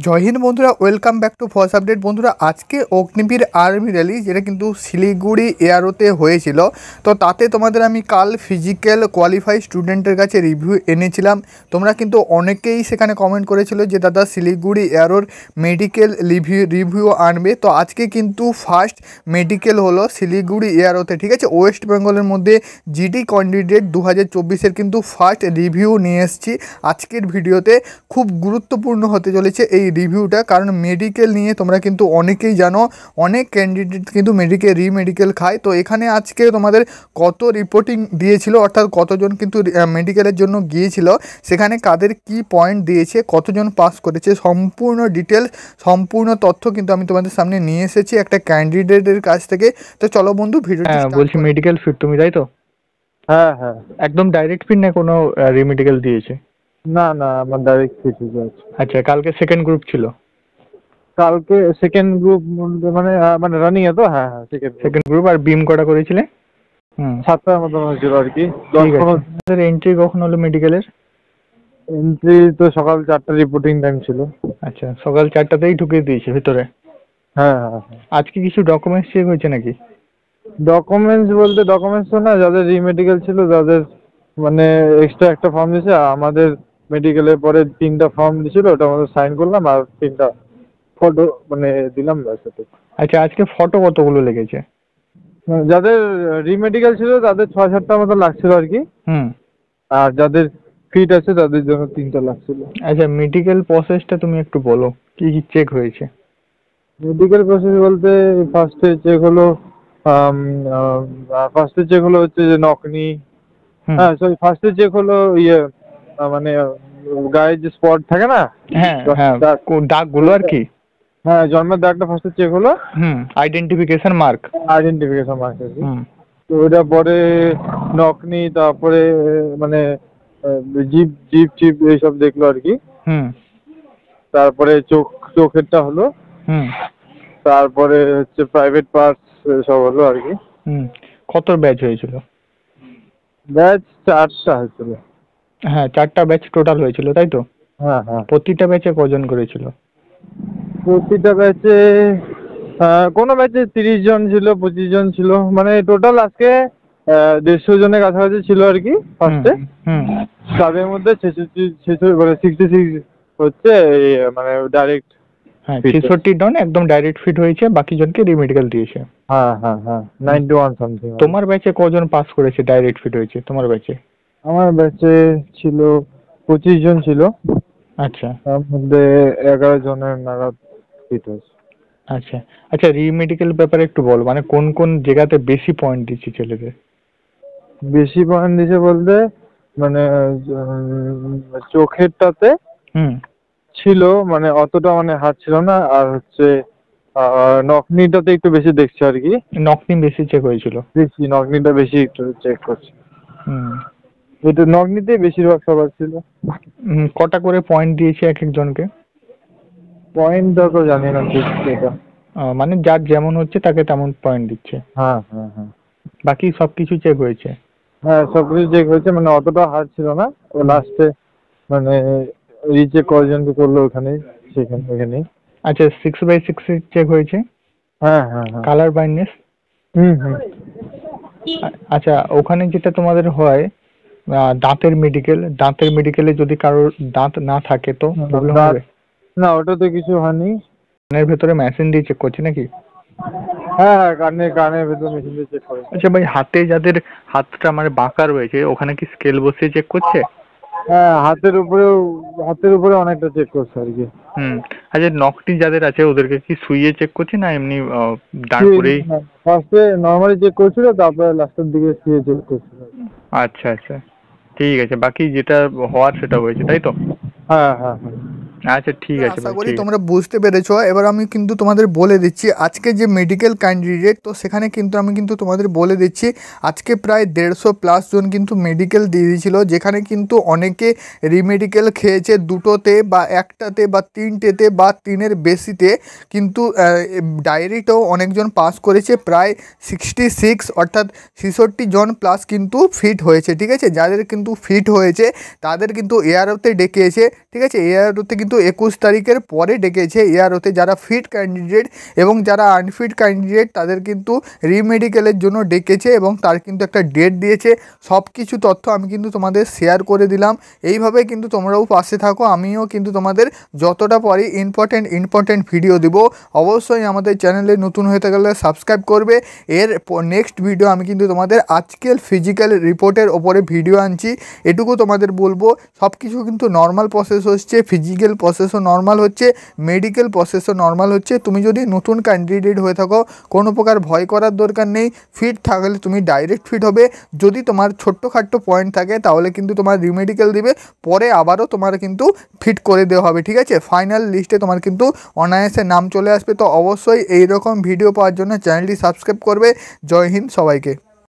জয় হিন্দ বন্ধুরা, welcome back to first update. বন্ধুরা, আজকে অগ্নিবীর আর্মি র্যালি যেটা কিন্তু শিলিগুড়ি এয়ারোতে হয়েছিল, তো তাতে তোমাদের আমি কাল ফিজিক্যাল কোয়ালিফাই স্টুডেন্টের কাছে রিভিউ এনেছিলাম। তোমরা কিন্তু অনেকেই সেখানে কমেন্ট করেছিল যে দাদা শিলিগুড়ি এয়ারোর মেডিকেল রিভিউ আনবে। তো আজকে কিন্তু ফার্স্ট মেডিকেল হলো শিলিগুড়ি এয়ারোতে, ঠিক আছে। ওয়েস্ট বেঙ্গলের মধ্যে জিডি ক্যান্ডিডেট 2024-এর কিন্তু ফার্স্ট রিভিউ নিয়ে এসেছি আজকের ভিডিওতে। খুব গুরুত্বপূর্ণ হতে চলেছে এই রিভিউটা, কারণ মেডিকেল নিয়ে তোমরা কিন্তু অনেকেই জানো অনেক ক্যান্ডিডেট কিন্তু মেডিকেল খায়। তো এখানে আজকে তোমাদের কত রিপোর্টিং দিয়েছিল, অর্থাৎ কতজন কিন্তু মেডিকেলের জন্য গিয়েছিল, সেখানে কাদের কি পয়েন্ট দিয়েছে, কতজন পাস করেছে, সম্পূর্ণ ডিটেলস সম্পূর্ণ তথ্য কিন্তু আমি তোমাদের সামনে নিয়ে এসেছি একটা ক্যান্ডিডেটের কাছ থেকে। তো চলো বন্ধু ভিডিওটি বলছি মেডিকেল ফিট তুমি, তাই তো? হ্যাঁ হ্যাঁ, একদম ডাইরেক্ট ফিট না কোনো রিমেডিকেল দিয়েছে? না না, আমার ডাইরেক্ট ফিট হয়ে আছে। আচ্ছা, কালকে সেকেন্ড গ্রুপ ছিল? কালকে সেকেন্ড গ্রুপ মানে মানে রানিং এ তো। হ্যাঁ হ্যাঁ, সেকেন্ড গ্রুপ। আর বিম কটা করেছিলে? 7টার মতো হয়েছিল আর কি। ঠিক আছে। এন্ট্রি কখন হলো মেডিকেলের? এন্ট্রি তো সকাল 4টা রিপোর্টিং টাইম ছিল। আচ্ছা, সকাল 4টাতেই ঢুকিয়ে দিয়েছে ভিতরে? হ্যাঁ হ্যাঁ হ্যাঁ। আজকে কিছু ডকুমেন্টস চেক হয়েছে নাকি? ডকুমেন্টস বলতে ডকুমেন্টস তো না, যাদের রিমেডিকেল ছিল তাদের মানে এক্সট্রা একটা ফর্ম দিয়েছে। আমাদের মেডিকেলের পরে 3টা ফর্ম দিয়েছিল, ওটা আমাদের সাইন করলাম আর 3টা ফটো মানে দিলাম, ব্যাস এটুকু। আচ্ছা, আজকে ফটো কতগুলো লেগেছে? যাদের রিমেডিকেল ছিল তাদের 6-7টার মতো লাগছিল আর কি। আর যাদের ফিট আছে তাদের জন্য 3টা লাগছিল। আচ্ছা, মেডিকেল প্রসেসটা তুমি একটু বলো, কি কি চেক হয়েছে? মেডিকেল প্রসেস বলতে ফার্স্টে চেক হলো হচ্ছে যে নকনি। হ্যাঁ সরি, ফার্স্টে চেক হলো ইয়ে মানে গায়ে যে স্পট থাকে না, হ্যাঁ হ্যাঁ, দাগগুলো আর কি। হ্যাঁ, জন্মের দাগটা ফার্স্টে চেক হলো। আইডেন্টিফিকেশন মার্ক আর কি। তো ওটা পরে নকনি, তারপরে মানে জিপ জিপ চিপ এইসব দেখলো আর কি। তারপরে চোখেরটা হলো। তারপরে হচ্ছে প্রাইভেট পার্টস সব হলো আর কি। কত ব্যাচ হয়েছিল? ব্যাচ 4টা হয়েছিল। হ্যাঁ, 4টা ব্যাচ টোটাল হয়েছিল, তাই তো? হ্যাঁ হ্যাঁ। প্রতিটা ব্যাচে কজন করেছিল? প্রতিটা ব্যাচে কোনো ব্যাচে 30 জন ছিল, 25 জন ছিল, মানে টোটাল আজকে 150 জনের কাছাকাছি ছিল আর কি ফার্স্টে। তাদের মধ্যে 66 হচ্ছে মানে ডাইরেক্ট। হ্যাঁ, 66 জন একদম ডাইরেক্ট ফিট হয়েছে, বাকি জনকে রিমেডিকেল দিয়েছে। হ্যাঁ হ্যাঁ হ্যাঁ, 91 সামথিং। তোমার ব্যাচে কজন পাস করেছে, ডাইরেক্ট ফিট হয়েছে তোমার ব্যাচে? আমার ব্যাচে ছিল 25 জন ছিল। আচ্ছা, তার মধ্যে 11 জনের নাগাদ ফিট হয়েছে। আচ্ছা আচ্ছা, রিমেডিকেল ব্যাপারে একটু বল, মানে কোন কোন জায়গাতে বেশি পয়েন্ট দিচ্ছে ছেলেদের? বেশি পয়েন্ট দিছে বলতে মানে চোখেরটাতে ছিল, মানে অতটা মানে হাত ছিল না। আর হচ্ছে নকনিটাতে একটু বেশি দেখছে আর কি। নকনি বেশি চেক হয়েছিল? বেশি নকনিটা বেশি একটু চেক করছে। এটা নকনিতে বেশিরভাগ সবার ছিল। কটা করে পয়েন্ট দিয়েছে এক একজনকে? পয়েন্টটা তো জানি না ঠিক এটা। মানে যার যেমন হচ্ছে তাকে তেমন পয়েন্ট দিচ্ছে? হ্যাঁ হ্যাঁ হ্যাঁ। বাকি সবকিছু চেক হয়েছে? হ্যাঁ, সবকিছু চেক হয়েছে, মানে অতটা হার্ড ছিল না। ও লাস্টে মানে রিচেক কয়জনকে করলো ওখানে। আচ্ছা, 6/6 চেক হয়েছে? হ্যাঁ হ্যাঁ হ্যাঁ। Colour blindness? আচ্ছা, ওখানে যেটা তোমাদের হয় দাঁতের মেডিকেলে যদি কারোর দাঁত না থাকে তো প্রবলেম হবে? না, ওটাতে কিছু হয়নি। কানের ভেতরে মেশিন দিয়ে চেক করছে নাকি? হ্যাঁ হ্যাঁ, কানের ভেতরে মেশিন দিয়ে চেক করে। আচ্ছা ভাই, হাতে যাদের হাতটা মানে বাঁকা রয়েছে ওখানে কি স্কেল বসিয়ে চেক করছে? হ্যাঁ, হাতের উপরে অনেকটা চেক করছে আর কি। আচ্ছা, নখটি যাদের আছে ওদেরকে কি শুইয়ে চেক করছে না এমনি দাঁড় করেই? ফার্স্টে নরমালি চেক করছিল, তারপরে লাস্টের দিকে শুয়ে চেক করছিল। আচ্ছা আচ্ছা, ঠিক আছে। বাকি যেটা হওয়ার সেটা হয়েছে, তাই তো? হ্যাঁ হ্যাঁ হ্যাঁ। আচ্ছা, ঠিক আছে। আশা করি তোমরা বুঝতে পেরেছো। এবার আমি কিন্তু তোমাদের বলে দিচ্ছি আজকে যে মেডিকেল ক্যান্ডিডেট, তো সেখানে কিন্তু আমি কিন্তু তোমাদের বলে দিচ্ছি আজকে প্রায় 150+ জন কিন্তু মেডিকেল দিয়ে দিয়েছিল, যেখানে কিন্তু অনেকে রিমেডিকেল খেয়েছে 2টোতে বা 1টাতে বা 3টেতে বা 3-এর বেশিতে, কিন্তু ডায়েরিটাও অনেকজন পাস করেছে। প্রায় 66 অর্থাৎ 66 জন প্লাস কিন্তু ফিট হয়েছে, ঠিক আছে। যাদের কিন্তু ফিট হয়েছে তাদের কিন্তু এআরওতে ডেকেছে, ঠিক আছে। এআরওতে কিন্তু কিন্তু 21 তারিখের পরে ডেকেছে এআরওতে যারা ফিট ক্যান্ডিডেট এবং যারা আনফিট ক্যান্ডিডেট তাদের কিন্তু রিমেডিকেলের জন্য ডেকেছে এবং তার কিন্তু একটা ডেট দিয়েছে। সব কিছু তথ্য আমি কিন্তু তোমাদের শেয়ার করে দিলাম। এইভাবে কিন্তু তোমরাও পাশে থাকো, আমিও কিন্তু তোমাদের যতটা পারি ইম্পর্টেন্ট ভিডিও দিব। অবশ্যই আমাদের চ্যানেলে নতুন হয়ে থাকলে সাবস্ক্রাইব করবে। এর নেক্সট ভিডিও আমি কিন্তু তোমাদের আজকের ফিজিক্যাল রিপোর্টের ওপরে ভিডিও আনছি। এটুকু তোমাদের বলবো, সব কিছু কিন্তু নর্মাল প্রসেস হচ্ছে, ফিজিক্যাল প্রসেসও নর্মাল হচ্ছে, মেডিকেল প্রসেসও নর্মাল হচ্ছে। তুমি যদি নতুন ক্যান্ডিডেট হয়ে থাকো কোনো প্রকার ভয় করার দরকার নেই। ফিট থাকলে তুমি ডাইরেক্ট ফিট হবে। যদি তোমার ছোট্টখাট্টো পয়েন্ট থাকে তাহলে কিন্তু তোমার রিমেডিকেল দিবে, পরে আবারও তোমার কিন্তু ফিট করে দেওয়া হবে, ঠিক আছে। ফাইনাল লিস্টে তোমার কিন্তু অনায়াসে নাম চলে আসবে। তো অবশ্যই এইরকম ভিডিও পাওয়ার জন্য চ্যানেলটি সাবস্ক্রাইব করবে। জয় হিন্দ সবাইকে।